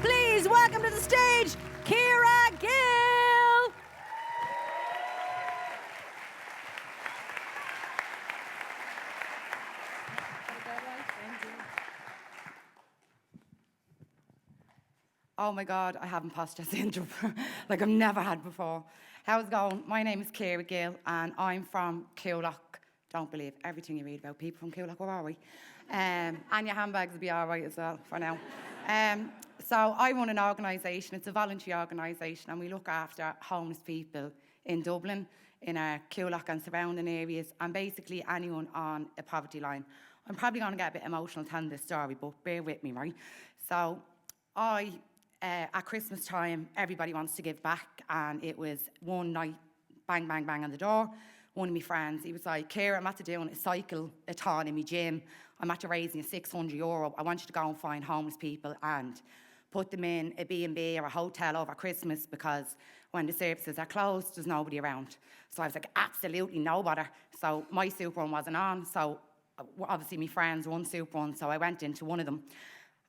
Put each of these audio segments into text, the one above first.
Please welcome to the stage, Keira, Gill. Oh my God, I have imposter syndrome, like I've never had before. How's it going? My name is Keira Gill, and I'm from Coolock. Don't believe everything you read about people from Coolock, where are we? And your handbags will be all right as well for now. So I run an organisation, it's a voluntary organisation, and we look after homeless people in Dublin, in our Coolock and surrounding areas, and basically anyone on a poverty line. I'm probably going to get a bit emotional telling this story, but bear with me, right? So at Christmas time, everybody wants to give back, and it was one night, bang, bang, bang on the door. One of my friends, he was like, Keira, I'm after doing a cycle-a-thon in my gym. I'm after raising €600. I want you to go and find homeless people and put them in a B&B or a hotel over Christmas, because when the services are closed, there's nobody around. So I was like, absolutely no bother. So my soup run wasn't on, so obviously my friends run soup run, so I went into one of them.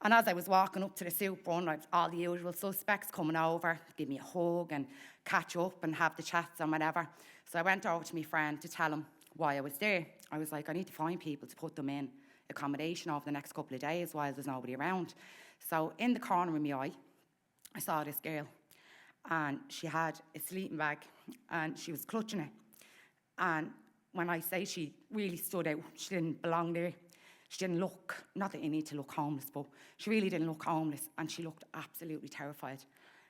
And as I was walking up to the soup run, I was all the usual suspects coming over, give me a hug and catch up and have the chats and whatever. So I went over to my friend to tell him why I was there. I was like, I need to find people to put them in accommodation over the next couple of days while there's nobody around. So in the corner of my eye, I saw this girl, and she had a sleeping bag, and she was clutching it. And when I say she really stood out, she didn't belong there. She didn't look, not that you need to look homeless, but she really didn't look homeless, and she looked absolutely terrified.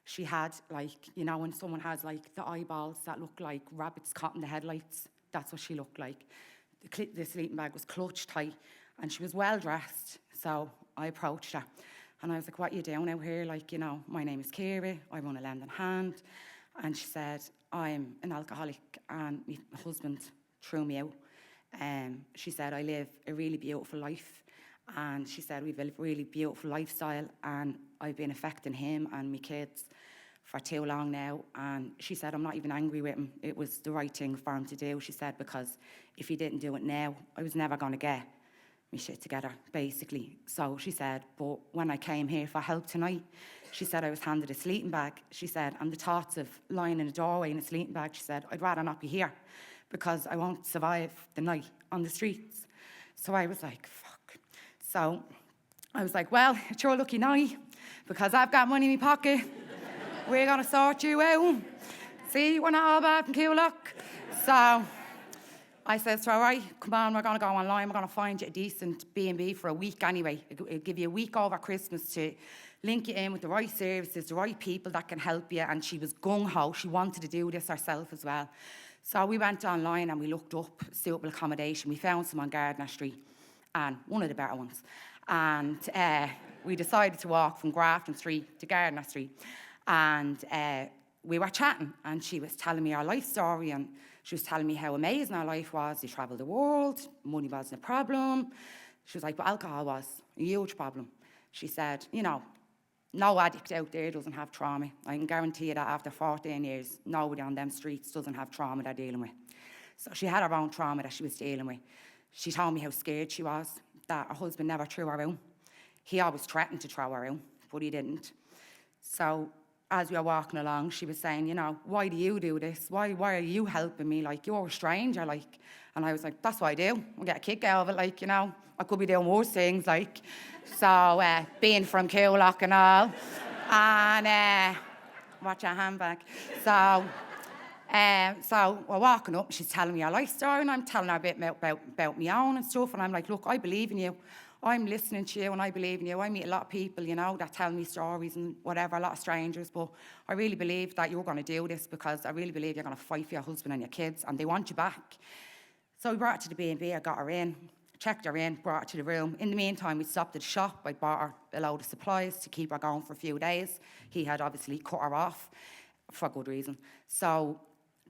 She had, like, you know, when someone has, like, the eyeballs that look like rabbits caught in the headlights, that's what she looked like. The sleeping bag was clutched tight, and she was well dressed, so I approached her. And I was like, what are you doing out here? Like, you know, my name is Keira, I run a lending hand. And she said, I'm an alcoholic, and my husband threw me out. She said, I live a really beautiful life, and she said, we've a really beautiful lifestyle, and I've been affecting him and my kids for too long now. And she said, I'm not even angry with him. It was the right thing for him to do, she said, because if he didn't do it now, I was never going to get my shit together, basically. So she said, but when I came here for help tonight, she said, I was handed a sleeping bag. She said, and the thoughts of lying in a doorway in a sleeping bag, she said, I'd rather not be here, because I won't survive the night on the streets. So I was like, fuck. So I was like, well, it's your lucky night, because I've got money in my pocket. We're going to sort you out. See, we're not all bad from Coolock. So I said, so all right, come on, we're going to go online. We're going to find you a decent B&B for a week anyway. It'll give you a week over Christmas to link you in with the right services, the right people that can help you. And she was gung-ho. She wanted to do this herself as well. So we went online and we looked up suitable accommodation. We found some on Gardner Street, and one of the better ones. And we decided to walk from Grafton Street to Gardner Street. And we were chatting, and she was telling me her life story, and she was telling me how amazing her life was. They travelled the world, money wasn't a problem. She was like, but alcohol was a huge problem. She said, you know, no addict out there doesn't have trauma. I can guarantee you that after 14 years, nobody on them streets doesn't have trauma they're dealing with. So she had her own trauma that she was dealing with. She told me how scared she was, that her husband never threw her out. He always threatened to throw her out, but he didn't. So as we were walking along, she was saying, you know, why do you do this? Why are you helping me? Like, you're a stranger, like. And I was like, that's what I do. I get a kick out of it, like, you know. I could be doing worse things, like. So, being from Coolock and all. And, watch your handbag. So we're walking up, and she's telling me her life story, and I'm telling her a bit about my own and stuff. And I'm like, look, I believe in you. I'm listening to you, and I believe in you. I meet a lot of people, you know, that tell me stories and whatever, a lot of strangers. But I really believe that you're going to do this, because I really believe you're going to fight for your husband and your kids, and they want you back. So we brought her to the B&B. I got her in, checked her in, brought her to the room. In the meantime, we stopped at the shop. I bought her a load of supplies to keep her going for a few days. He had obviously cut her off for good reason. So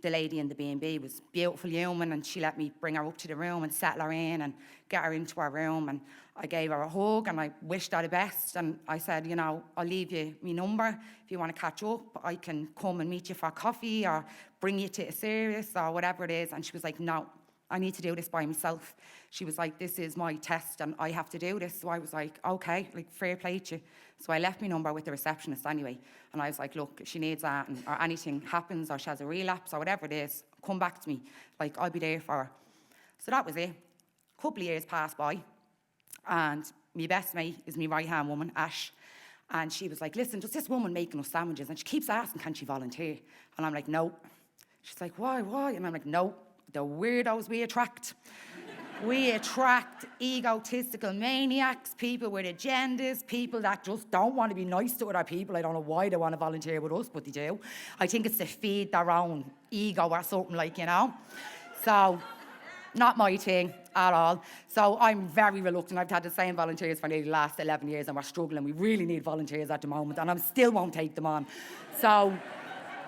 the lady in the B&B was beautiful human, and she let me bring her up to the room and settle her in and get her into her room, and I gave her a hug and I wished her the best, and I said, you know, I'll leave you my number. If you want to catch up, I can come and meet you for coffee or bring you to a service or whatever it is. And she was like, no, I need to do this by myself. She was like, this is my test and I have to do this. So I was like, okay, like fair play to you. So I left my number with the receptionist anyway. And I was like, look, if she needs that or anything happens or she has a relapse or whatever it is, come back to me. Like, I'll be there for her. So that was it. A couple of years passed by, and my best mate is my right-hand woman, Ash. And she was like, listen, there's this woman making us sandwiches, and she keeps asking, can she volunteer? And I'm like, no. She's like, why? And I'm like, no. The weirdos we attract. We attract egotistical maniacs, people with agendas, people that just don't want to be nice to other people. I don't know why they want to volunteer with us, but they do. I think it's to feed their own ego or something, like, you know. So, not my thing at all. So I'm very reluctant. I've had the same volunteers for nearly the last 11 years, and we're struggling. We really need volunteers at the moment, and I still won't take them on. So,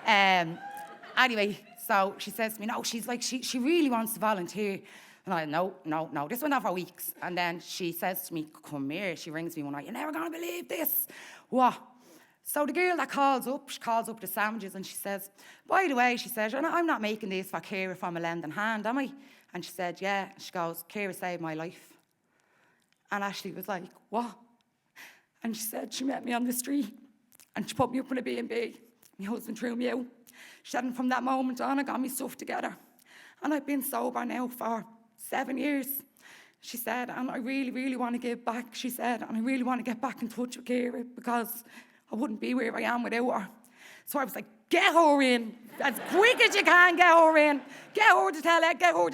anyway, so she says to me, no, she's like, she really wants to volunteer. And I, no. This went on for weeks. And then she says to me, come here. She rings me one night, you're never going to believe this. What? So the girl that calls up the sandwiches, and she says, by the way, she says, I'm not making these for Keira from a lending hand, am I? And she said, yeah. She goes, Keira saved my life. And Ashley was like, what? And she said, she met me on the street, and she put me up in a B&B. My husband threw me out. She said, and from that moment on, I got my stuff together. And I've been sober now for 7 years. She said, and I really, really want to give back. She said, and I really want to get back in touch with Keira because I wouldn't be where I am without her. So I was like, get her in. As quick as you can, get her in. Get her to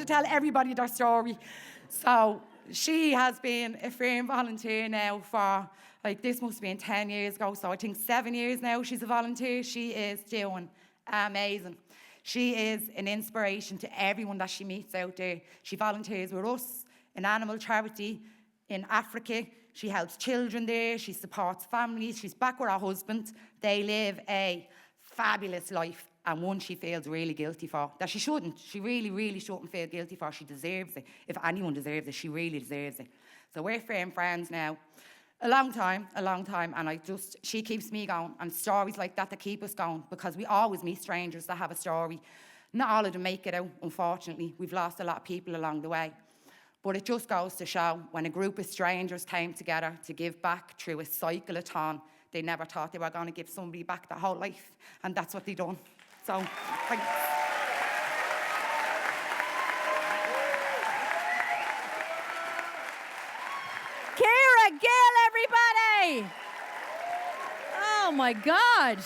tell everybody their story. So she has been a firm volunteer now for, like, this must have been 10 years ago. So I think 7 years now she's a volunteer. She is doing amazing. She is an inspiration to everyone that she meets out there. She volunteers with us in animal charity in Africa. She helps children there. She supports families. She's back with her husband. They live a fabulous life, and one she feels really guilty for. That she shouldn't. She really, really shouldn't feel guilty for. She deserves it. If anyone deserves it, she really deserves it. So we're firm friends now. A long time, and she keeps me going, and stories like that keep us going, because we always meet strangers that have a story. Not all of them make it out, unfortunately. We've lost a lot of people along the way. But it just goes to show, when a group of strangers came together to give back through a cycle-a-thon, they never thought they were going to give somebody back their whole life, and that's what they done. So, thanks. Keira, Gill, everybody! Oh my God.